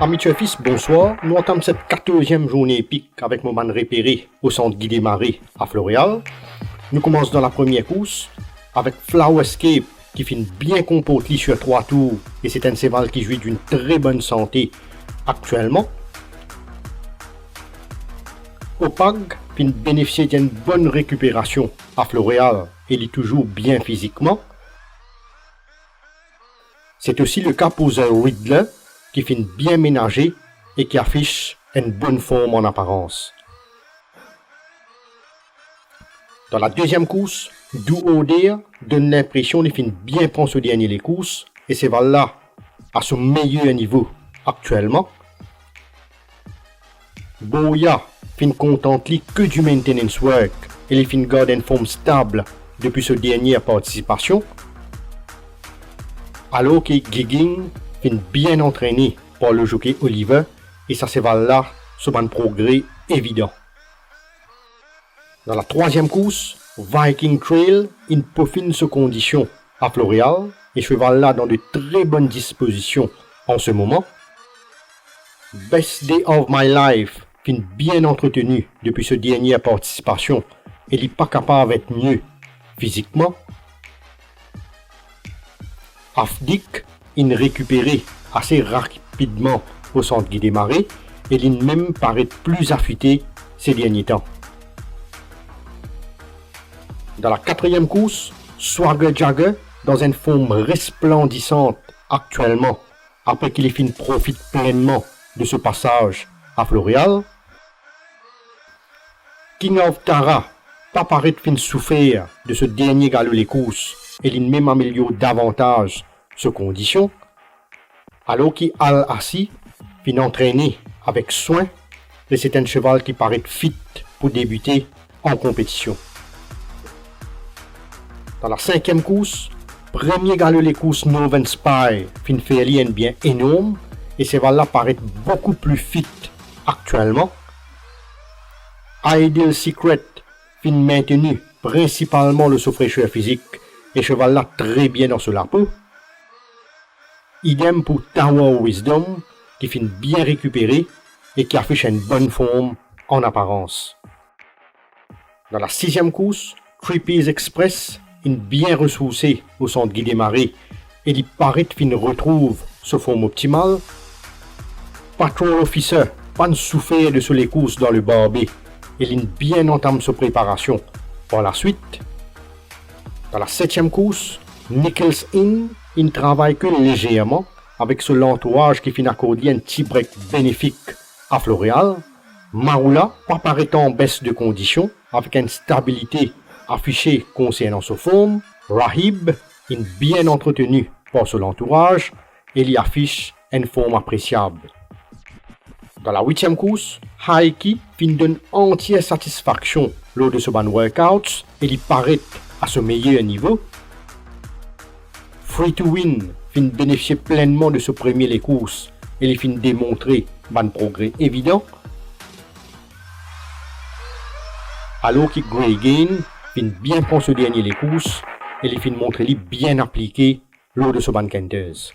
Amis fils, bonsoir. Nous entamons cette 14e journée épique avec mon man repéré au centre Guy Desmarais à Floréal. Nous commençons dans la première course avec Flower Escape qui finit bien comporté sur 3 tours et c'est un cheval qui jouit d'une très bonne santé actuellement. Opag finit bénéficier d'une bonne récupération à Floréal et il est toujours bien physiquement. C'est aussi le cas pour The Riddler qui finit bien ménagé et qui affiche une bonne forme en apparence. Dans la deuxième course, Do or Dare donne l'impression de finir bien prendre ce dernier les courses et c'est là à son meilleur niveau actuellement. Boya finit contente que du maintenance work et les fin garde une forme stable depuis sa dernière participation. Alors que Gigging finit bien entraîné par le jockey Oliver et ça se là sur un progrès évident. Dans la troisième course, Viking Trail in peaufine ses conditions à Floréal et cheval là dans de très bonnes dispositions en ce moment. Best Day of My Life finit bien entretenu depuis sa dernière participation et il n'est pas capable d'être mieux physiquement. Afdik in récupéré assez rapidement au centre Guy Desmarais et il même paraît plus affûté ces derniers temps. Dans la quatrième course, Swagger Jagger, dans une forme resplendissante actuellement, après qu'il ait fini profite pleinement de ce passage à Floréal. King of Tara, pas paraît fin souffrir de ce dernier galop les courses et il même améliore davantage ses conditions. Alors qu'Al Assi fin entraîné avec soin et c'est un cheval qui paraît fit pour débuter en compétition. Dans la cinquième course, premier galop les courses Northern Spy fin fait un bien énorme et ce cheval là paraît beaucoup plus fit actuellement. Ideal Secret fin maintenu principalement le sous fraîcheur physique et cheval là très bien dans ce lapin. Idem pour Tower Wisdom qui finit bien récupéré et qui affiche une bonne forme en apparence. Dans la sixième course, Creepy's Express est bien ressourcé au centre Guy Desmarais et il paraît qu'il retrouve sa forme optimale. Patrol Officer pas souffert de les courses dans le barbé et il bien entame sa préparation par la suite. Dans la septième course, Nichols Inn il travaille que légèrement avec son entourage qui finit accorder un petit break bénéfique à Floréal. Marula apparaît en baisse de conditions avec une stabilité affichée concernant sa forme. Rahib est bien entretenu par son entourage et il y affiche une forme appréciable. Dans la huitième course, Haiki finit donne entière satisfaction lors de ce ban workouts et il paraît à ce meilleur niveau. Free to Win fin bénéficier pleinement de ce premier les courses et il fin démontrer un progrès évident. Alors que Grey Gain fin bien prendre ce dernier les courses et il fin montrer bien appliqué lors de ce ban Kenters.